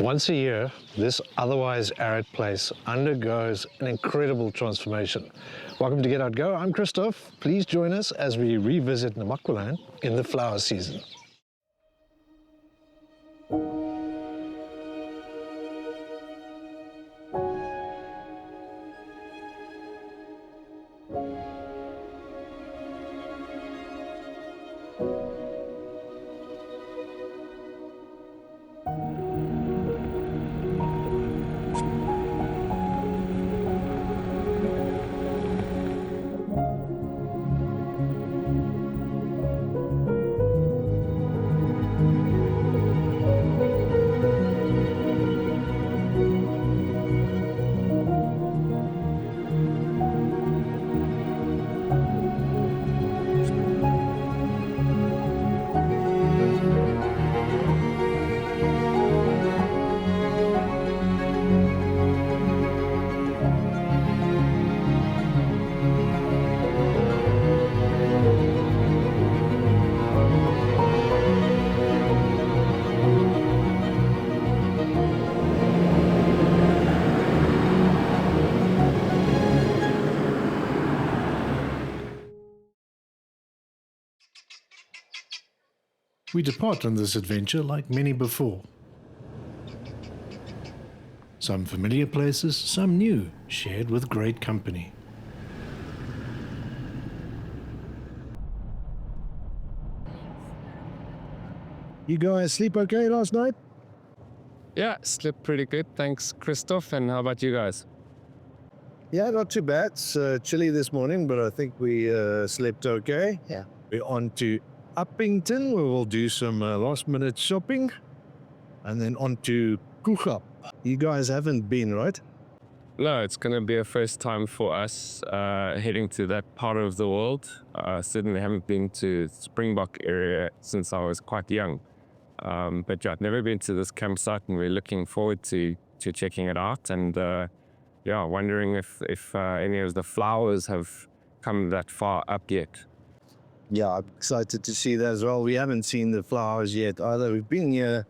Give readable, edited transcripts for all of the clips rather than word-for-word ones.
Once a year, this otherwise arid place undergoes an incredible transformation. Welcome to Get Out Go. I'm Christoph. Please join us as we revisit Namaqualand in the flower season. We depart on this adventure like many before. Some familiar places, some new, shared with great company. You guys sleep okay last night? Yeah, slept pretty good. Thanks, Christoph. And how about you guys? Yeah, not too bad. It's chilly this morning, but I think we slept okay. Yeah. We're on to Uppington, where we'll do some last-minute shopping, and then on to Koringkorrel. You guys haven't been, right? No, it's going to be a first time for us heading to that part of the world. Certainly haven't been to Springbok area since I was quite young. But yeah, I've never been to this campsite, and we're looking forward to checking it out. And yeah, wondering if any of the flowers have come that far up yet. Yeah, I'm excited to see that as well. We haven't seen the flowers yet either. We've been here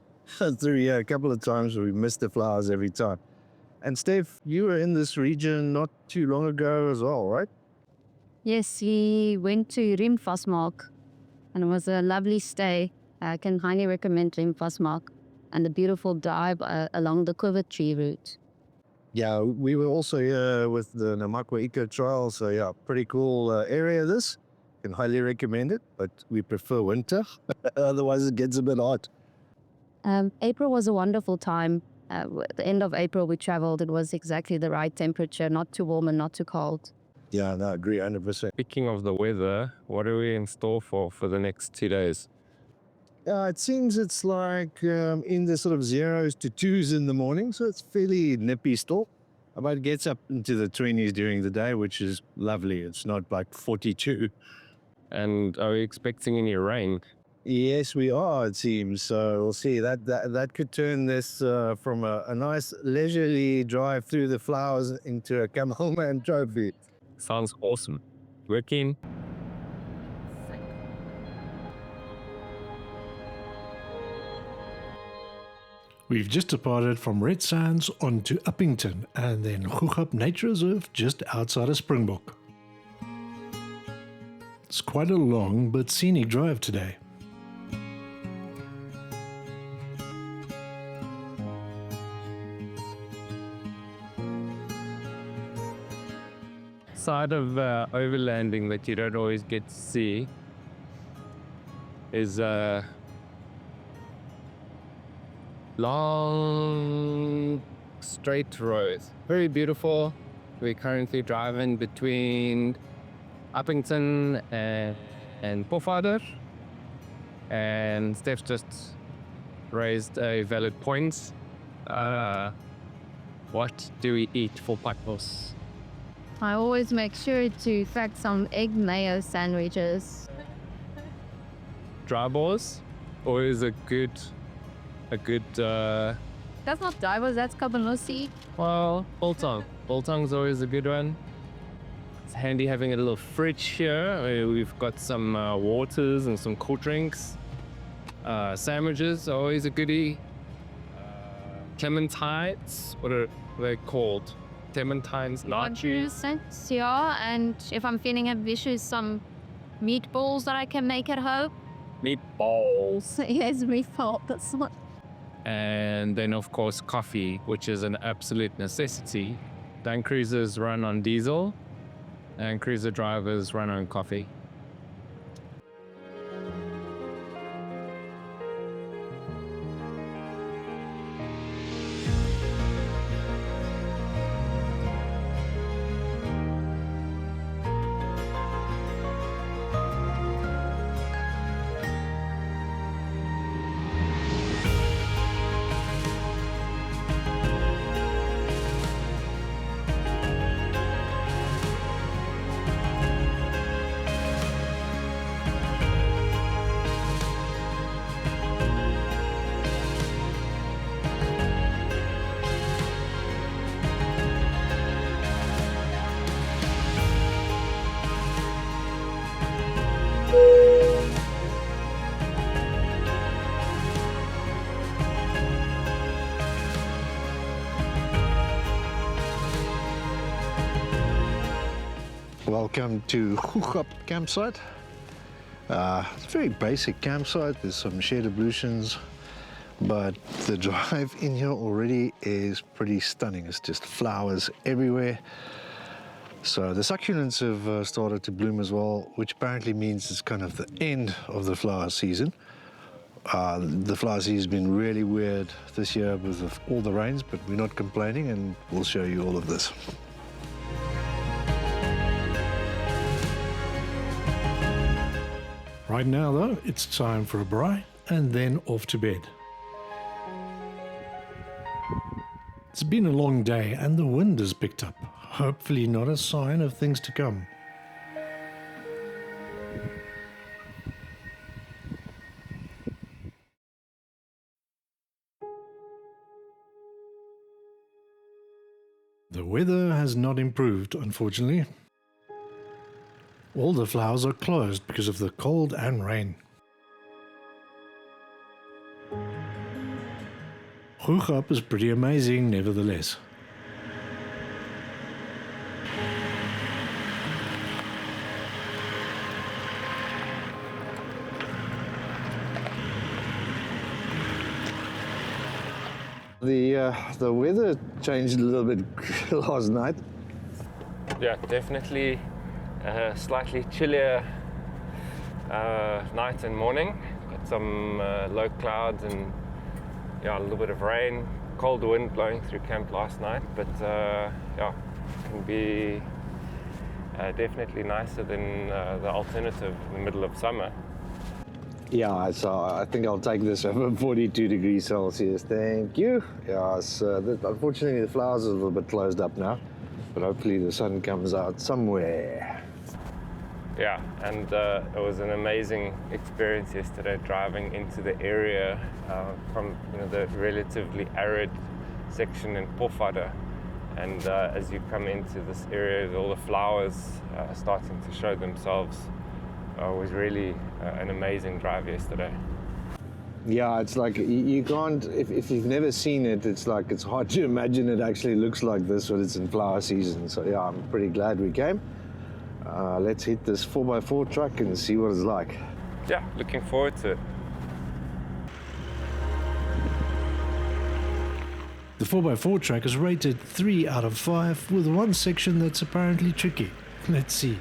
through here a couple of times, but we missed the flowers every time. And Steph, you were in this region not too long ago as well, right? Yes, we went to Rimvasmark and it was a lovely stay. I can highly recommend Rimvasmark and the beautiful dive along the quiver tree route. Yeah, we were also here with the Namaqua Eco Trail, so yeah, pretty cool area this. Can highly recommend it, but we prefer winter, otherwise it gets a bit hot. April was a wonderful time. At the end of April we traveled. It was exactly the right temperature, not too warm and not too cold. Yeah, no, I agree 100%. Speaking of the weather, what are we in store for the next 2 days? It seems it's like in the sort of 0s to 2s in the morning, so it's fairly nippy still. But it gets up into the 20s during the day, which is lovely. It's not like 42. And are we expecting any rain? Yes, we are, it seems. So we'll see. That could turn this from a nice leisurely drive through the flowers into a camelman trophy. Sounds awesome. We're keen. We've just departed from Red Sands onto Uppington and then Koringkorrel Nature Reserve just outside of Springbok. It's quite a long but scenic drive today. Side of overlanding that you don't always get to see is long straight roads. Very beautiful. We're currently driving between Uppington and Pofadder, and Steph's just raised a valid point. What do we eat for pakos? I always make sure to pack some egg mayo sandwiches. Dry balls, or is a good That's not divers, that's kabanosi. well, biltong. Biltong's always a good one. It's handy having a little fridge here. We've got some waters and some cool drinks. Sandwiches are always a goodie. clementines. What are they called? Clementines, nachos. Scents, yeah. And if I'm feeling ambitious, some meatballs that I can make at home. Meatballs. Yes, meatball. That's what. And then, of course, coffee, which is an absolute necessity. Land cruisers run on diesel, and cruiser drivers run on coffee. Welcome to Hoogap campsite. It's a very basic campsite. There's some shared ablutions, but the drive in here already is pretty stunning. It's just flowers everywhere. So the succulents have started to bloom as well, which apparently means it's kind of the end of the flower season. The flower season has been really weird this year with all the rains, but we're not complaining, and we'll show you all of this. Right now, though, it's time for a braai and then off to bed. It's been a long day and the wind has picked up. Hopefully not a sign of things to come. The weather has not improved, unfortunately. All the flowers are closed because of the cold and rain. Hoogap is pretty amazing nevertheless. The weather changed a little bit last night. Yeah, definitely slightly chillier night and morning. Got some low clouds and yeah, a little bit of rain. Cold wind blowing through camp last night, but yeah, can be definitely nicer than the alternative in the middle of summer. Yeah, so I think I'll take this over 42 degrees Celsius. Thank you. Yeah, so unfortunately the flowers are a little bit closed up now, but hopefully the sun comes out somewhere. Yeah, and it was an amazing experience yesterday driving into the area from the relatively arid section in Pofadder. And as you come into this area, all the flowers starting to show themselves. Was really an amazing drive yesterday. Yeah, it's like you can't, if you've never seen it, it's like it's hard to imagine it actually looks like this when it's in flower season. So yeah, I'm pretty glad we came. Let's hit this 4x4 truck and see what it's like. Yeah, looking forward to it. The 4x4 track is rated 3 out of 5 with one section that's apparently tricky. Let's see.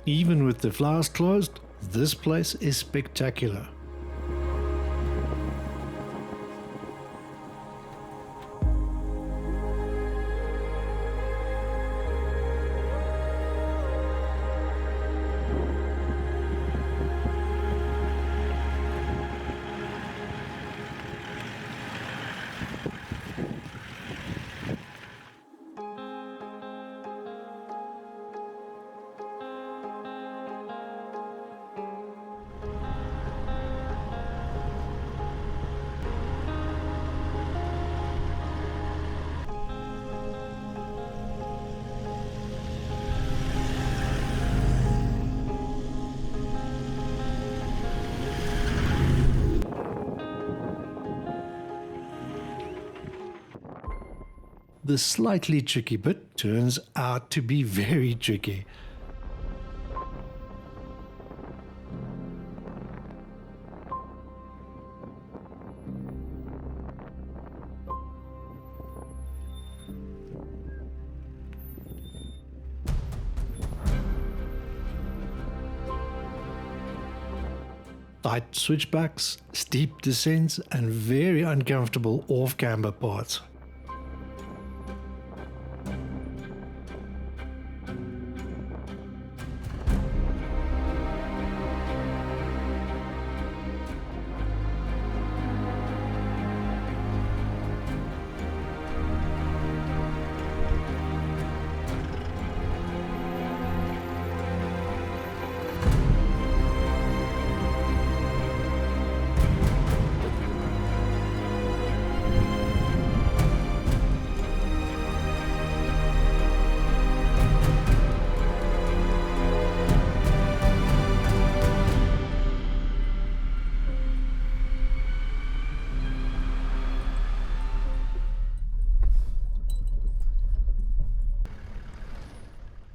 Even with the flowers closed, this place is spectacular. the slightly tricky bit turns out to be very tricky. Tight switchbacks, steep descents, and very uncomfortable off-camber parts.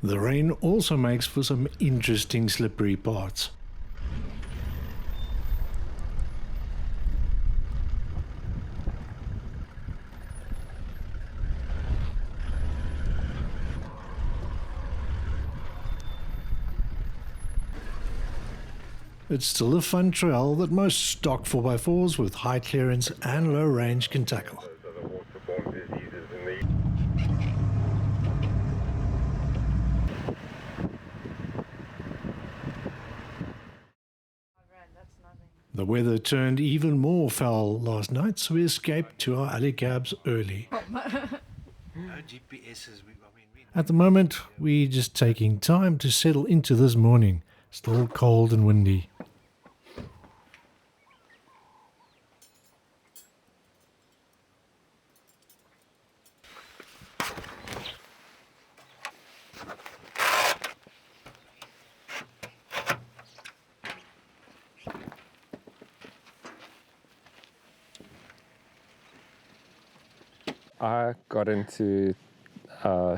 The rain also makes for some interesting slippery parts. It's still a fun trail that most stock 4x4s with high clearance and low range can tackle. The weather turned even more foul last night, so we escaped to our alley cabs early. At the moment, we're just taking time to settle into this morning. Still cold and windy. I got into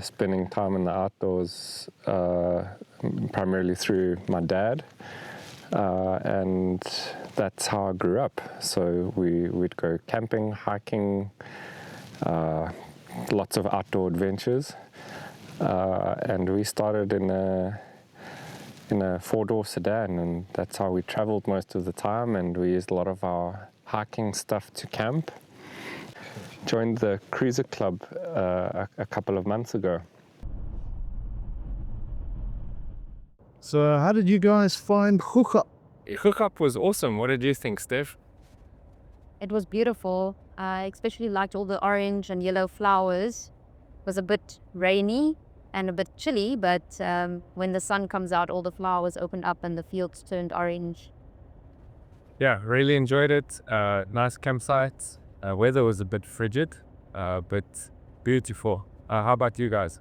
spending time in the outdoors primarily through my dad, and that's how I grew up. So we'd go camping, hiking, lots of outdoor adventures, and we started in a four-door sedan, and that's how we traveled most of the time, and we used a lot of our hiking stuff to camp. Joined the cruiser club a couple of months ago. So how did you guys find Hookup? Hookup was awesome. What did you think, Steph? It was beautiful. I especially liked all the orange and yellow flowers. It was a bit rainy and a bit chilly, but when the sun comes out, all the flowers opened up and the fields turned orange. Yeah, really enjoyed it. Nice campsite. Weather was a bit frigid, but beautiful. How about you guys?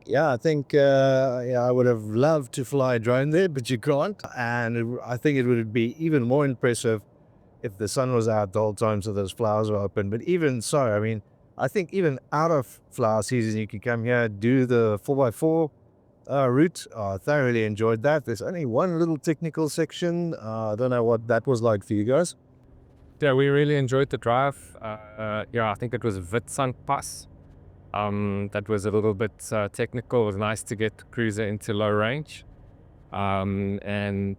Yeah, I think I would have loved to fly a drone there, but you can't. And I think it would be even more impressive if the sun was out the whole time so those flowers were open. But even so, I mean, I think even out of flower season, you can come here, do the 4x4 route. I thoroughly enjoyed that. There's only one little technical section. I don't know what that was like for you guys. Yeah, we really enjoyed the drive. I think it was Witsank Pass. That was a little bit technical. It was nice to get cruiser into low range. And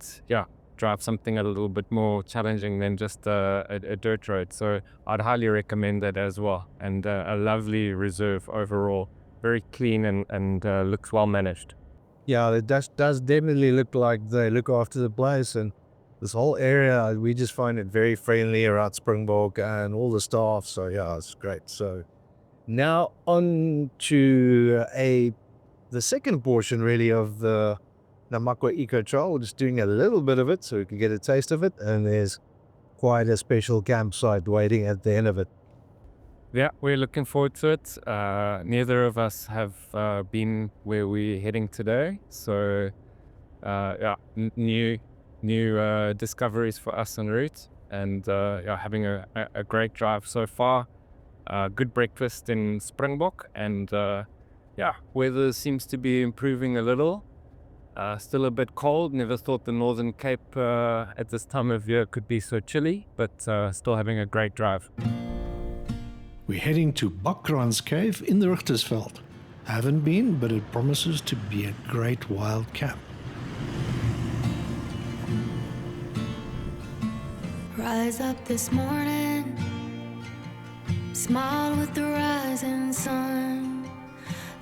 drive something a little bit more challenging than just a dirt road. So I'd highly recommend that as well. And a lovely reserve overall. Very clean and looks well managed. Yeah, it does definitely look like they look after the place, and this whole area, we just find it very friendly around Springbok and all the staff. So yeah, it's great. So now on to the second portion really of the Namaqua Eco Trail. We're just doing a little bit of it so we can get a taste of it, and there's quite a special campsite waiting at the end of it. Yeah, we're looking forward to it. Neither of us have been where we're heading today. So new discoveries for us en route, and having a great drive so far. good breakfast in Springbok, and yeah, weather seems to be improving a little. Still a bit cold. Never thought the Northern Cape at this time of year could be so chilly, but still having a great drive. We're heading to Bakkrans cave in the Richtersveld. Haven't been, but it promises to be a great wild camp. Rise up this morning, smile with the rising sun.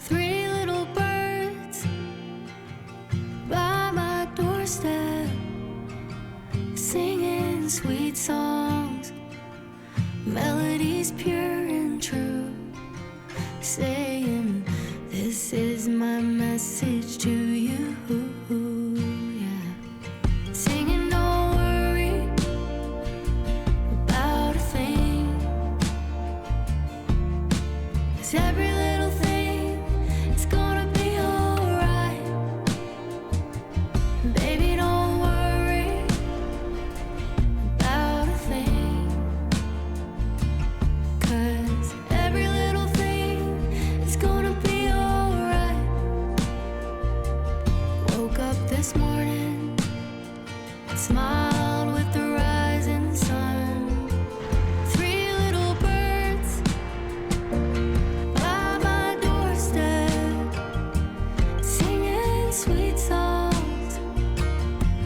3 little birds by my doorstep, singing sweet songs, melodies pure and true, saying, this is my message to you. Yeah. Singing, don't worry about a thing, 'cause every little thing is gonna be alright. Baby, don't worry about a thing, 'cause every little thing is gonna be alright. Woke up this morning, smiled with the rising sun. 3 little birds by my doorstep, singing sweet songs,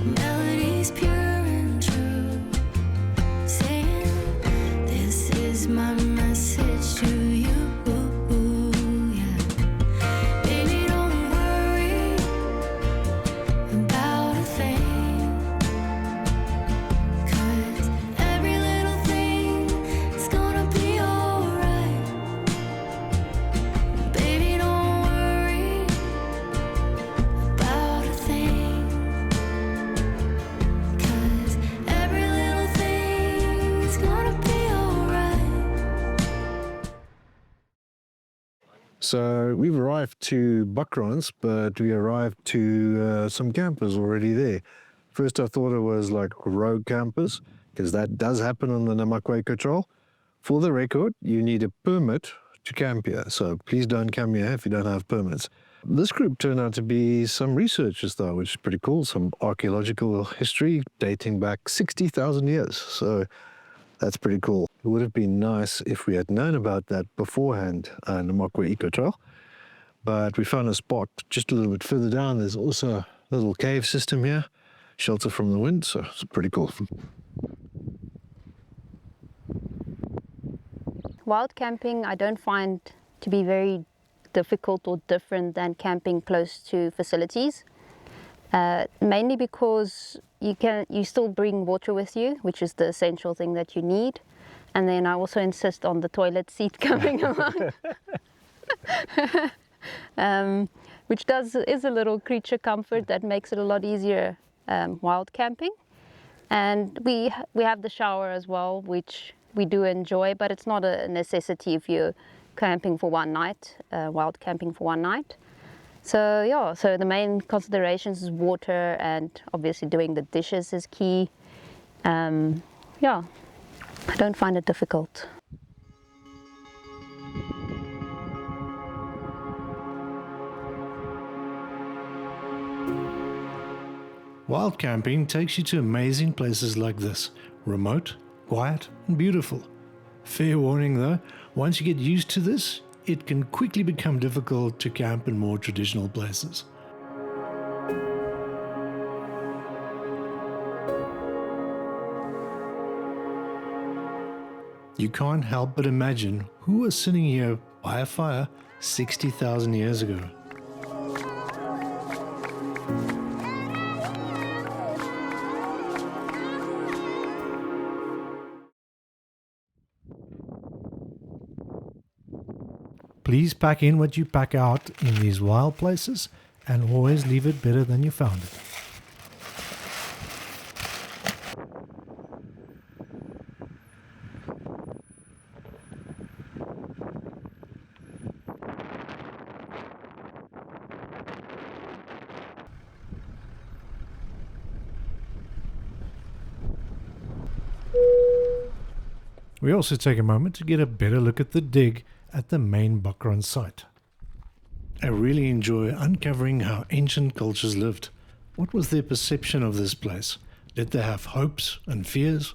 melodies pure and true, saying, this is my message to you. Yeah. Baby, don't worry about a thing, 'cause every little thing is gonna be alright. Baby, don't worry about a thing, 'cause every little thing is gonna be alright. So we've arrived to Bakkrans, but we arrived to some campers already there. First I thought it was like rogue campers, because that does happen on the Namaqua Trail. For the record, you need a permit to camp here, so please don't come here if you don't have permits. This group turned out to be some researchers though, which is pretty cool, some archaeological history dating back 60,000 years, so that's pretty cool. It would have been nice if we had known about that beforehand, Namaqua Eco Trail. But we found a spot just a little bit further down. There's also a little cave system here, shelter from the wind, so it's pretty cool. Wild camping I don't find to be very difficult or different than camping close to facilities. Mainly because you still bring water with you, which is the essential thing that you need. And then I also insist on the toilet seat coming along, which is a little creature comfort that makes it a lot easier wild camping. And we have the shower as well, which we do enjoy, but it's not a necessity if you're camping for one night, wild camping for one night. So yeah, so the main considerations is water, and obviously doing the dishes is key. Yeah, I don't find it difficult. Wild camping takes you to amazing places like this, remote, quiet and beautiful. Fair warning though, once you get used to this, it can quickly become difficult to camp in more traditional places. You can't help but imagine who was sitting here by a fire 60,000 years ago. Please pack in what you pack out in these wild places, and always leave it better than you found it. We also take a moment to get a better look at the dig at the main Bakkrans site. I really enjoy uncovering how ancient cultures lived. What was their perception of this place? Did they have hopes and fears?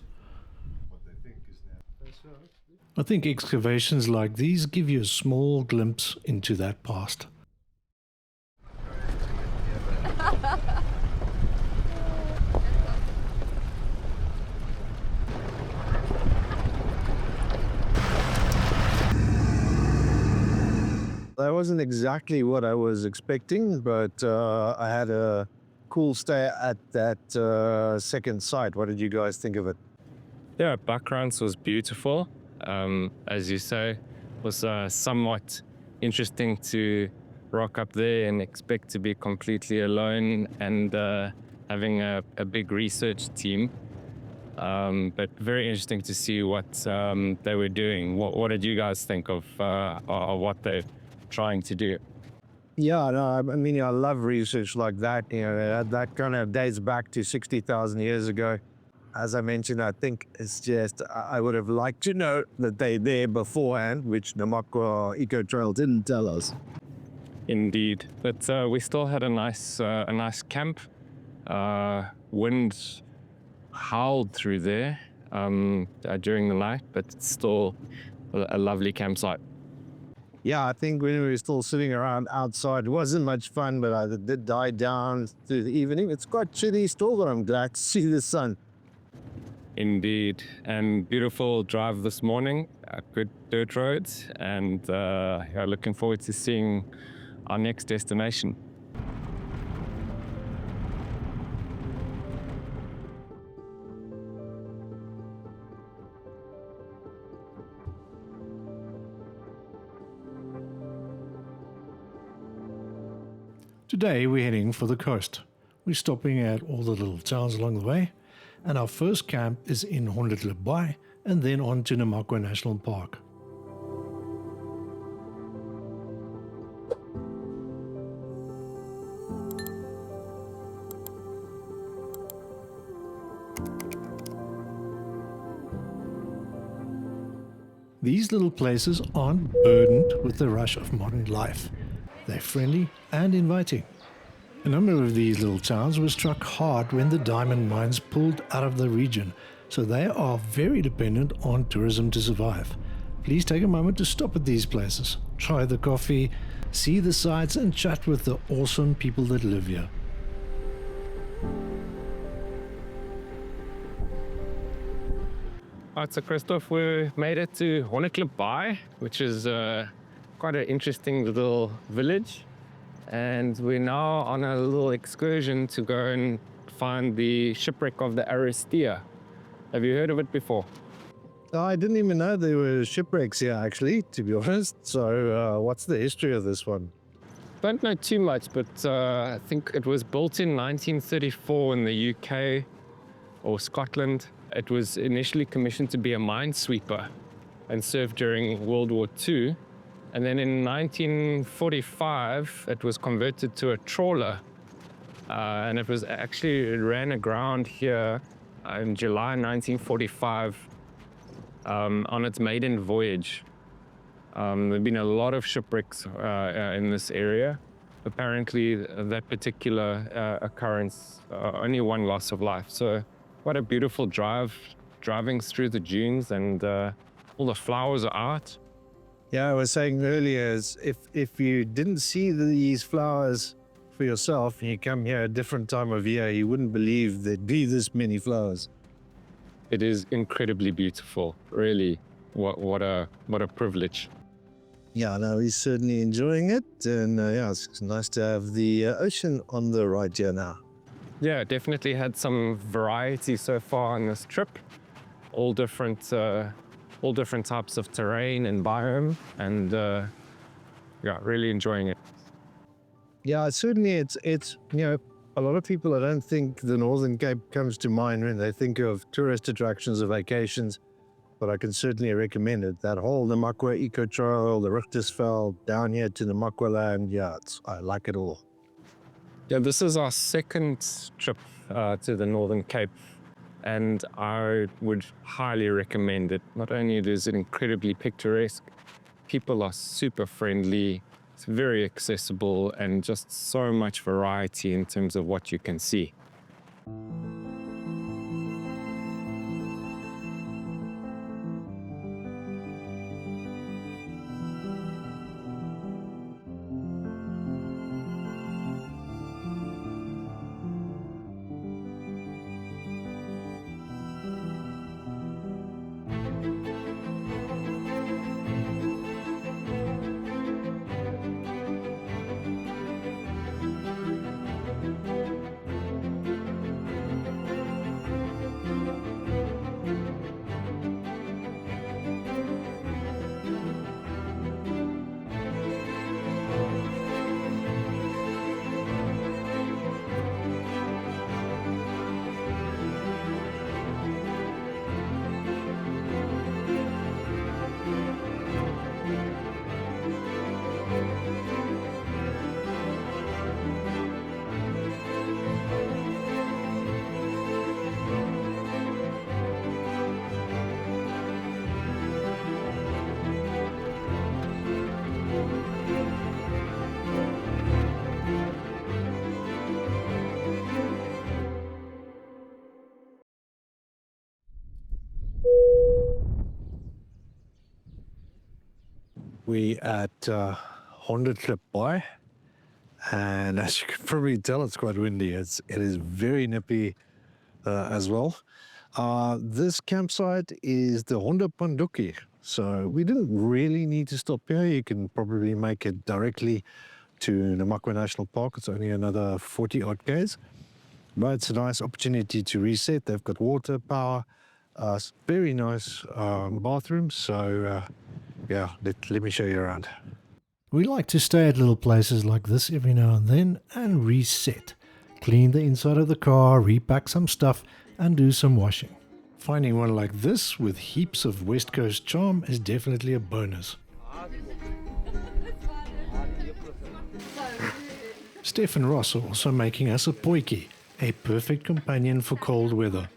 I think excavations like these give you a small glimpse into that past. That wasn't exactly what I was expecting, but I had a cool stay at that second site. What did you guys think of it? Yeah, Bakkrans was beautiful. As you say, was somewhat interesting to rock up there and expect to be completely alone and having a big research team. But very interesting to see what they were doing. What did you guys think of what they're trying to do? Yeah, no, I mean, I love research like that. You know, that kind of dates back to 60,000 years ago. As I mentioned, I think it's just, I would have liked to know that they're there beforehand, which Namaqua Eco Trail didn't tell us. Indeed, but we still had a nice camp. Wind howled through there during the night, but it's still a lovely campsite. Yeah, I think when we were still sitting around outside, it wasn't much fun, but it did die down through the evening. It's quite chilly still, but I'm glad to see the sun. Indeed, and beautiful drive this morning, good dirt roads, and yeah, looking forward to seeing our next destination. Today we're heading for the coast. We're stopping at all the little towns along the way, and our first camp is in Hondeklip Bay and then on to Namaqua National Park. These little places aren't burdened with the rush of modern life. They're friendly and inviting. A number of these little towns were struck hard when the diamond mines pulled out of the region, so they are very dependent on tourism to survive. Please take a moment to stop at these places, try the coffee, see the sights and chat with the awesome people that live here. All right, so Christoph, we made it to Hondeklip Bay, which is quite an interesting little village. And we're now on a little excursion to go and find the shipwreck of the Aristia. Have you heard of it before? I didn't even know there were shipwrecks here, actually, to be honest. So what's the history of this one? Don't know too much, but I think it was built in 1934 in the UK or Scotland. It was initially commissioned to be a minesweeper and served during World War II. And then in 1945, it was converted to a trawler. And it ran aground here in July 1945 on its maiden voyage. There have been a lot of shipwrecks in this area. Apparently, that particular occurrence, only one loss of life. So what a beautiful driving through the dunes, and all the flowers are out. Yeah, I was saying earlier, is if you didn't see these flowers for yourself and you come here at a different time of year, you wouldn't believe there'd be this many flowers. It is incredibly beautiful, really. What a privilege. Yeah, no, he's certainly enjoying it, and yeah, it's nice to have the ocean on the right here now. Yeah, definitely had some variety so far on this trip. All different types of terrain and biome, and yeah, really enjoying it. Yeah, certainly it's you know, a lot of people, I don't think the Northern Cape comes to mind when they think of tourist attractions or vacations, but I can certainly recommend it. That whole Namaqua Eco Trail, the Richtersveld, down here to Namaqualand, yeah, I like it all. Yeah, this is our second trip to the Northern Cape, and I would highly recommend it. Not only is it incredibly picturesque, people are super friendly, it's very accessible, and just so much variety in terms of what you can see. We at Hondeklip Bay, and as you can probably tell, it's quite windy. It is very nippy as well. This campsite is the Hondepanduki, so we didn't really need to stop here. You can probably make it directly to Namaqua National Park. It's only another 40 odd k's, but it's a nice opportunity to reset. They've got water, power, very nice bathrooms. So yeah, let me show you around. We like to stay at little places like this every now and then and reset. Clean the inside of the car, repack some stuff and do some washing. Finding one like this with heaps of West Coast charm is definitely a bonus. Steph and Ross are also making us a potjie, a perfect companion for cold weather.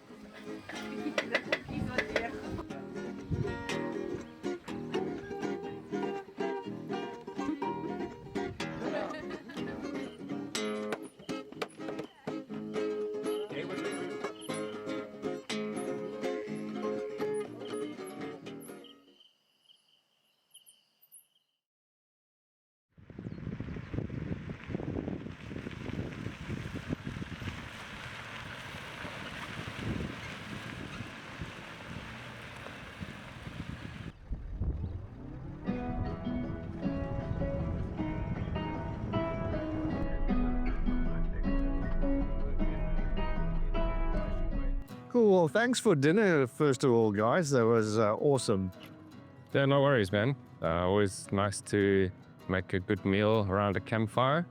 Cool. Well, thanks for dinner, first of all, guys. That was awesome. Yeah, no worries, man. Always nice to make a good meal around a campfire.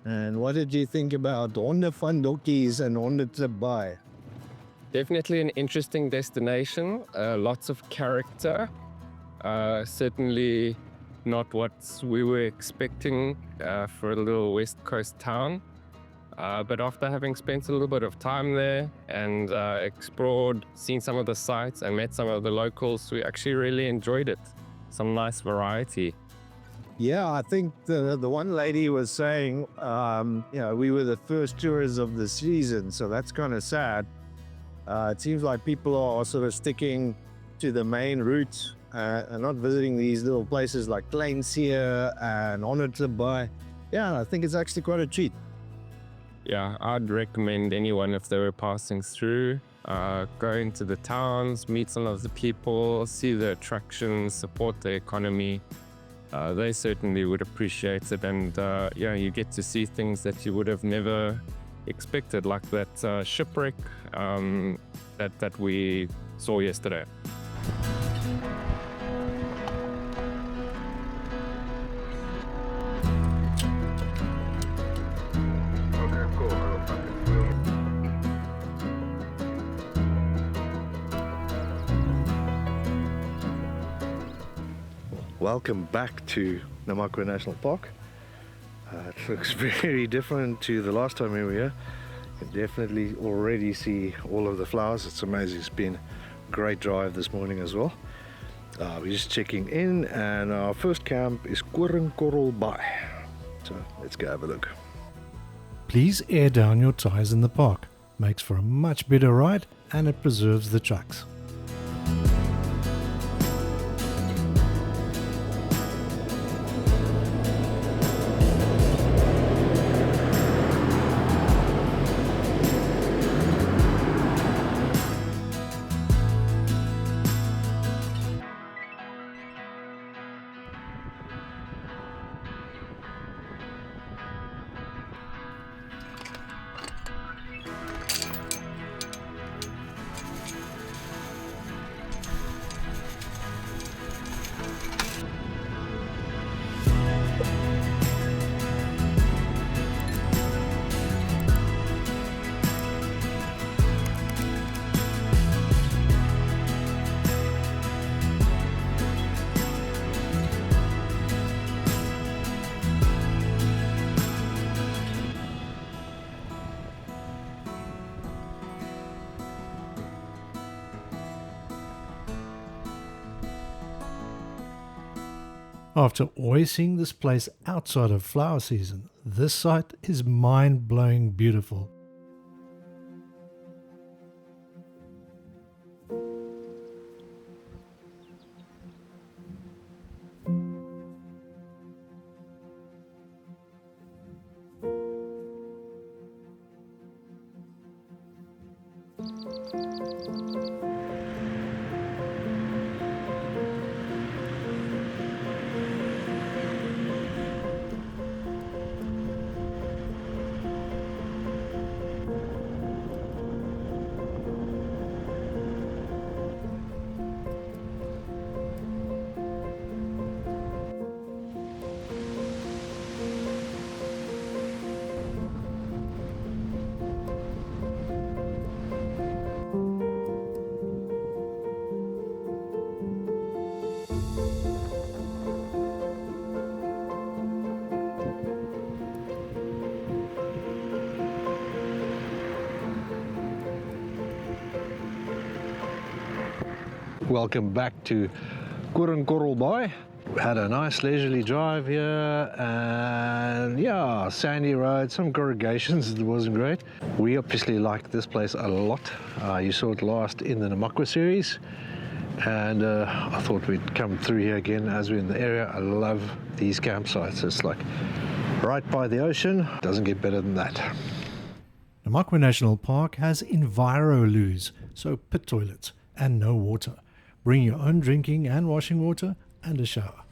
And what did you think about Hondepanduki's and Hondeklip Bay? Definitely an interesting destination. Lots of character. Certainly not what we were expecting for a little West Coast town. But after having spent a little bit of time there and explored, seen some of the sites and met some of the locals, we actually really enjoyed it. Some nice variety. Yeah, I think the one lady was saying, we were the first tourists of the season, so that's kind of sad. It seems like people are sort of sticking to the main route and not visiting these little places like Kleinseer and Hondeklip Bay. Yeah, I think it's actually quite a treat. Yeah, I'd recommend anyone, if they were passing through, go into the towns, meet some of the people, see the attractions, support the economy. They certainly would appreciate it, and you get to see things that you would have never expected, like that shipwreck that we saw yesterday. Welcome back to Namaqua National Park. It looks very different to the last time we were here. You can definitely already see all of the flowers. It's amazing. It's been a great drive this morning as well. We're just checking in, and our first camp is Koringkorrel Bay. So let's go have a look. Please air down your tires in the park. Makes for a much better ride and it preserves the trucks. After always seeing this place outside of flower season, this site is mind-blowing beautiful. Welcome back to Koringkorrel Bay. We had a nice leisurely drive here, and yeah, sandy road, some corrugations. It wasn't great. We obviously liked this place a lot. You saw it last in the Namaqua series, and I thought we'd come through here again as we're in the area. I love these campsites. It's like right by the ocean. Doesn't get better than that. Namaqua National Park has enviro-loos, so pit toilets and no water. Bring your own drinking and washing water and a shower.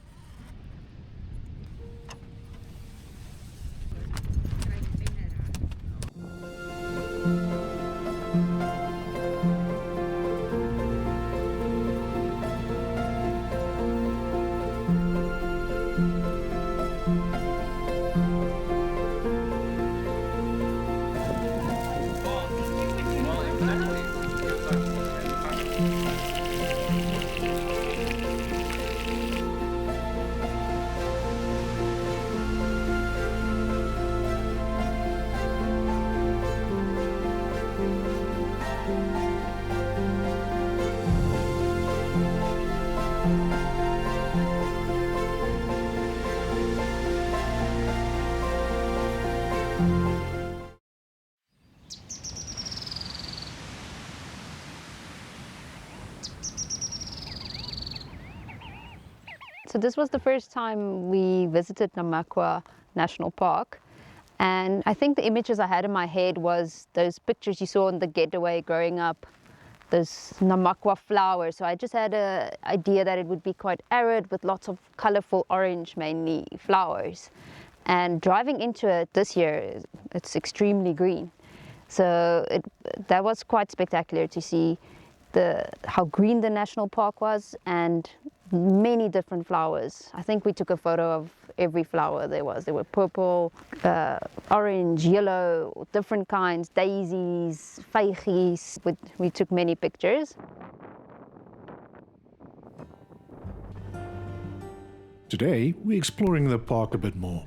So this was the first time we visited Namaqua National Park, and I think the images I had in my head was those pictures you saw on the getaway growing up, those Namaqua flowers. So I just had an idea that it would be quite arid with lots of colorful orange mainly flowers, and driving into it this year, it's extremely green. So that was quite spectacular to see how green the national park was, and many different flowers. I think we took a photo of every flower there was. There were purple, orange, yellow, different kinds, daisies, vygies. We took many pictures. Today, we're exploring the park a bit more.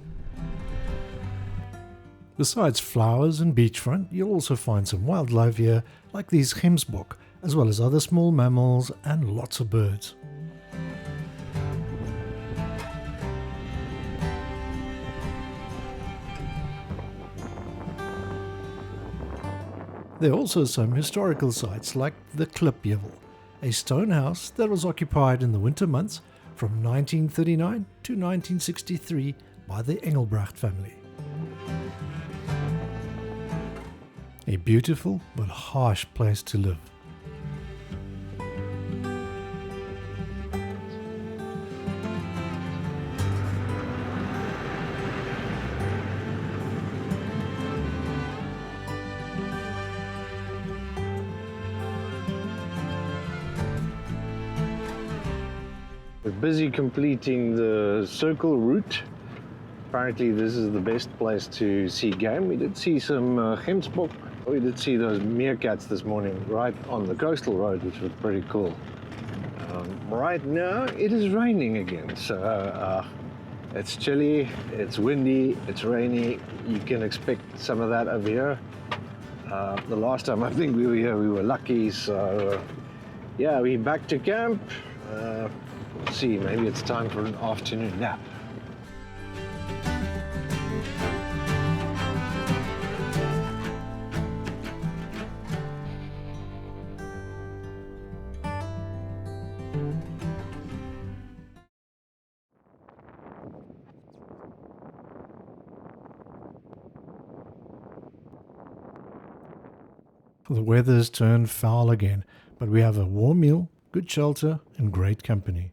Besides flowers and beachfront, you'll also find some wildlife here, like these gemsbok, as well as other small mammals and lots of birds. There are also some historical sites like the Klip, a stone house that was occupied in the winter months from 1939 to 1963 by the Engelbrecht family. A beautiful but harsh place to live. We're busy completing the circle route. Apparently this is the best place to see game. We did see some gemsbok. We did see those meerkats this morning right on the coastal road, which was pretty cool. Right now it is raining again, so it's chilly, it's windy, it's rainy. You can expect some of that over here. The last time I think we were here, we were lucky, so yeah, we're back to camp. We'll see, maybe it's time for an afternoon nap. The weather's turned foul again, but we have a warm meal, good shelter, and great company.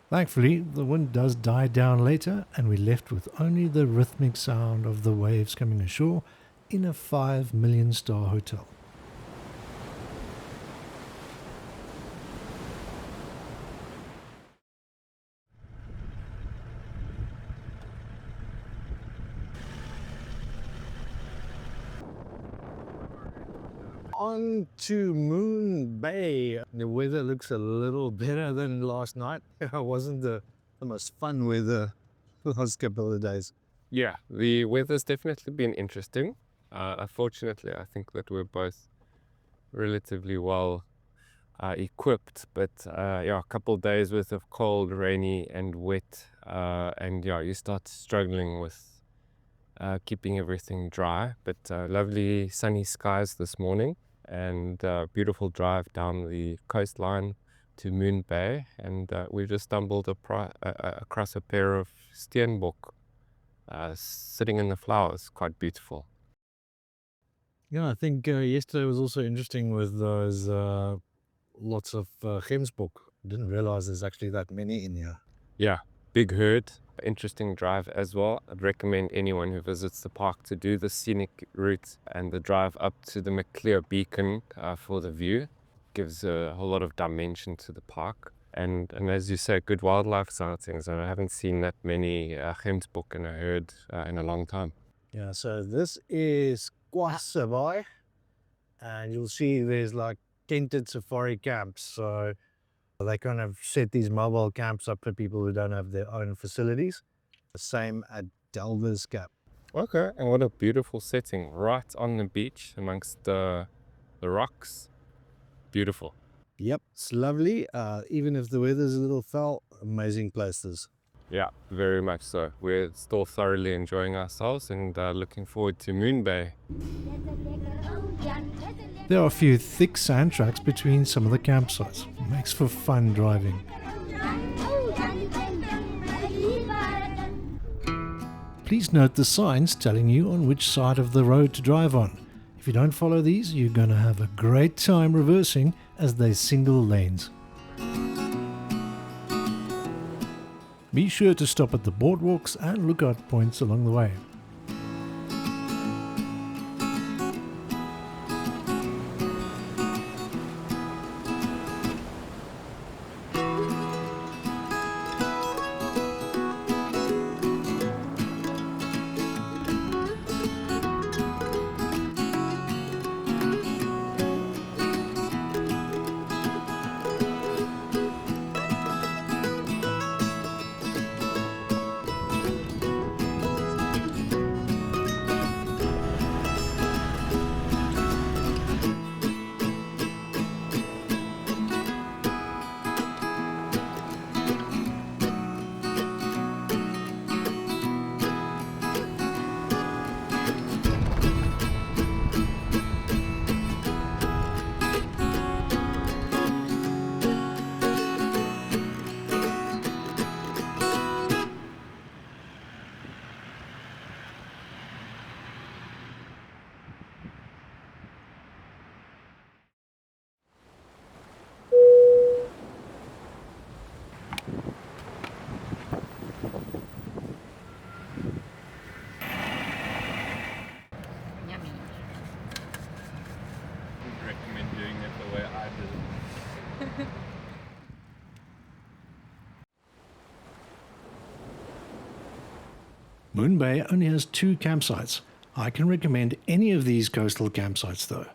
Thankfully, the wind does die down later, and we're left with only the rhythmic sound of the waves coming ashore in a 5 million star hotel. On to Moon Bay. The weather looks a little better than last night. It wasn't the most fun weather the last couple of days. Yeah, the weather's definitely been interesting. Unfortunately, I think that we're both relatively well equipped, but yeah, a couple of days worth of cold, rainy and wet, and yeah, you start struggling with keeping everything dry. But lovely sunny skies this morning, and beautiful drive down the coastline to Moon Bay, and we just stumbled across a pair of steenbok sitting in the flowers. Quite beautiful. Yeah, I think yesterday was also interesting with those lots of gemsbok. Didn't realize there's actually that many in here. Yeah, big herd. Interesting drive as well. I'd recommend anyone who visits the park to do the scenic route and the drive up to the Maclear beacon for the view. Gives a whole lot of dimension to the park. And as you say, good wildlife sightings. And I haven't seen that many gemsbok in a herd in a long time. Yeah, so this is Baai, and you'll see there's like tented safari camps. So they kind of set these mobile camps up for people who don't have their own facilities. The same at Delvers Cap. Okay, and what a beautiful setting, right on the beach amongst the rocks. Beautiful. Yep, it's lovely. Even if the weather's a little foul, amazing places. Yeah, very much so. We're still thoroughly enjoying ourselves and looking forward to Moon Bay. There are a few thick sand tracks between some of the campsites. Makes for fun driving. Please note the signs telling you on which side of the road to drive on. If you don't follow these, you're going to have a great time reversing as they're single lanes. Be sure to stop at the boardwalks and lookout points along the way. recommend doing it the way I did it. Moon Bay only has 2 campsites. I can recommend any of these coastal campsites though.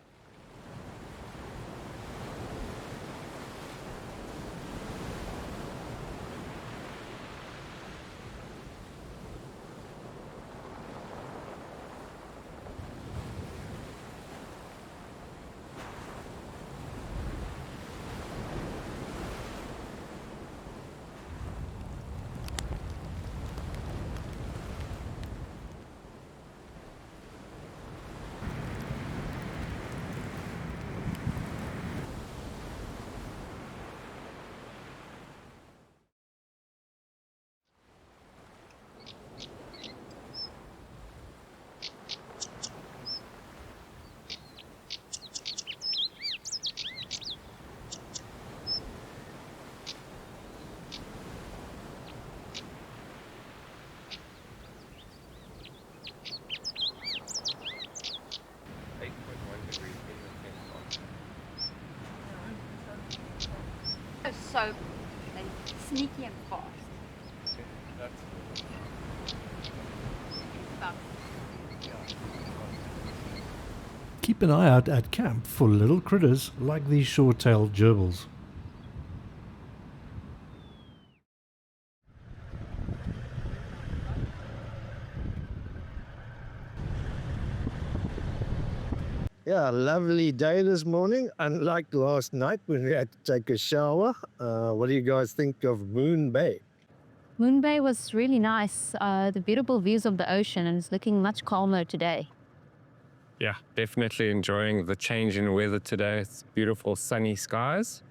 So sneaky and fast. Keep an eye out at camp for little critters like these short-tailed gerbils. Yeah, lovely day this morning. Unlike last night when we had to take a shower. What do you guys think of Moon Bay? Moon Bay was really nice. The beautiful views of the ocean, and it's looking much calmer today. Yeah, definitely enjoying the change in weather today. It's beautiful sunny skies.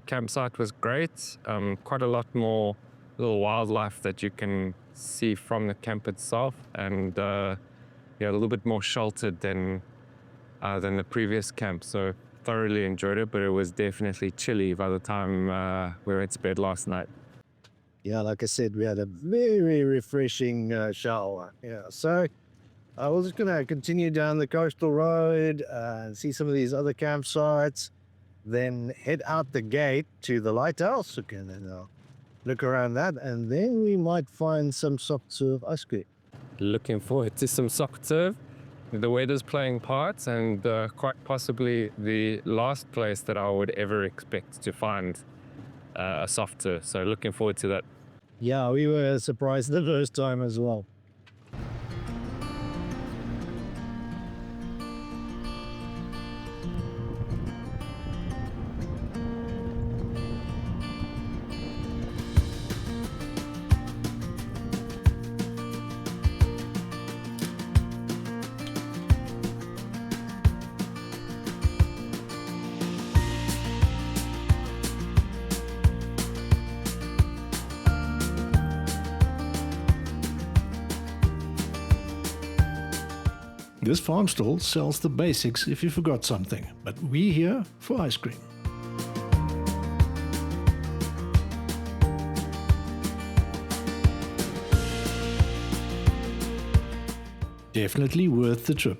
Campsite was great. Quite a lot more little wildlife that you can see from the camp itself, and yeah, a little bit more sheltered than the previous camp. So thoroughly enjoyed it, but it was definitely chilly by the time we went to bed last night. Yeah, like I said, we had a very refreshing shower. Yeah, so we're just going to continue down the coastal road and see some of these other campsites, then head out the gate to the lighthouse again and look around that, and then we might find some soft serve ice cream. Looking forward to some soft serve. The weather's playing parts, and quite possibly the last place that I would ever expect to find a soft serve. So looking forward to that. Yeah, we were surprised the first time as well. This farm stall sells the basics if you forgot something, but we're here for ice cream. Definitely worth the trip.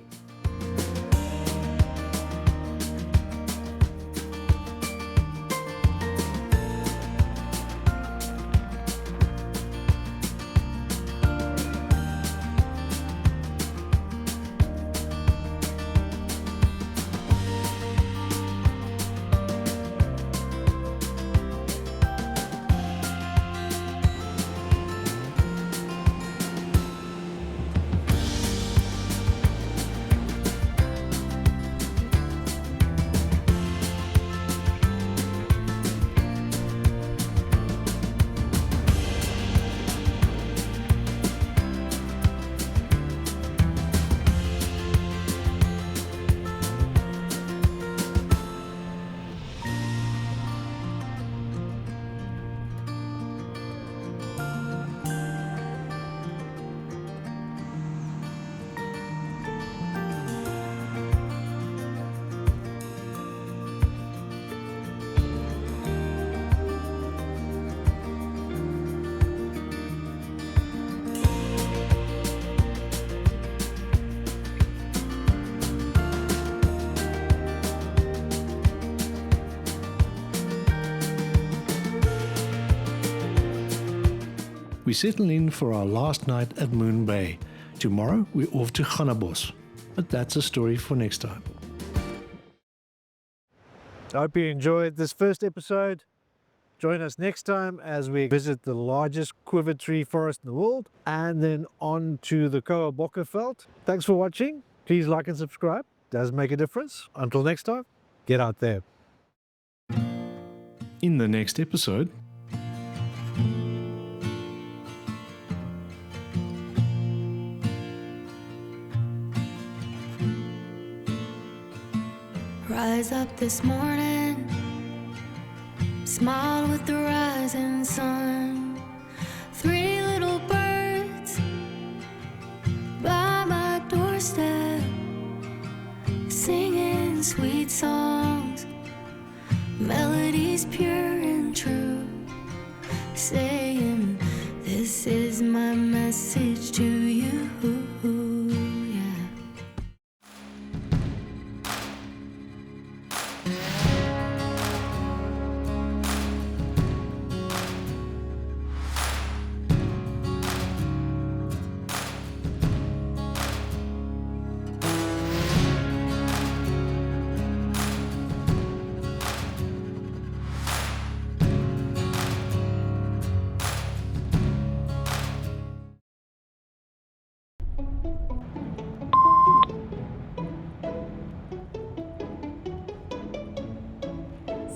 we settle in for our last night at Moon Bay. Tomorrow we're off to Hondeklip, but that's a story for next time. I hope you enjoyed this first episode. Join us next time as we visit the largest quiver tree forest in the world and then on to the Koringkorrel veld. Thanks for watching. Please like and subscribe. Does make a difference. Until next time, get out there. In the next episode, Rise up this morning, smile with the rising sun. 3 little birds by my doorstep, singing sweet songs, melodies pure and true, saying, this is my message to you. Yeah.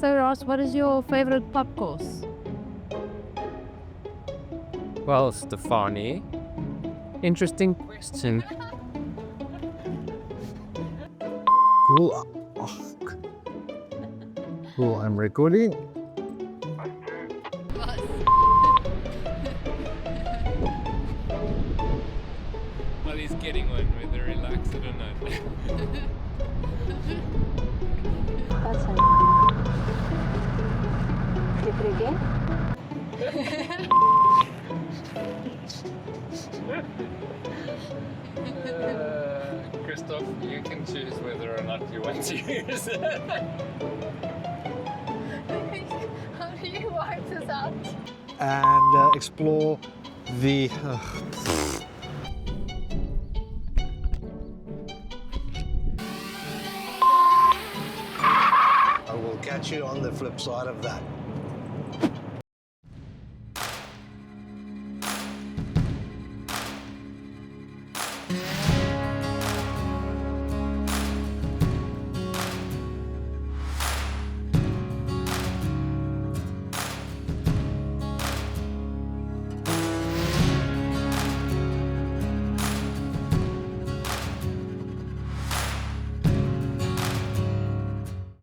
So Ross, what is your favorite pub course? Well, Stefani, interesting question. Cool. Cool, I'm recording. Well, he's getting one, whether relaxed or not. Christoph, you can choose whether or not you want to use it. How do you wipe this out? And explore the... I will catch you on the flip side of that.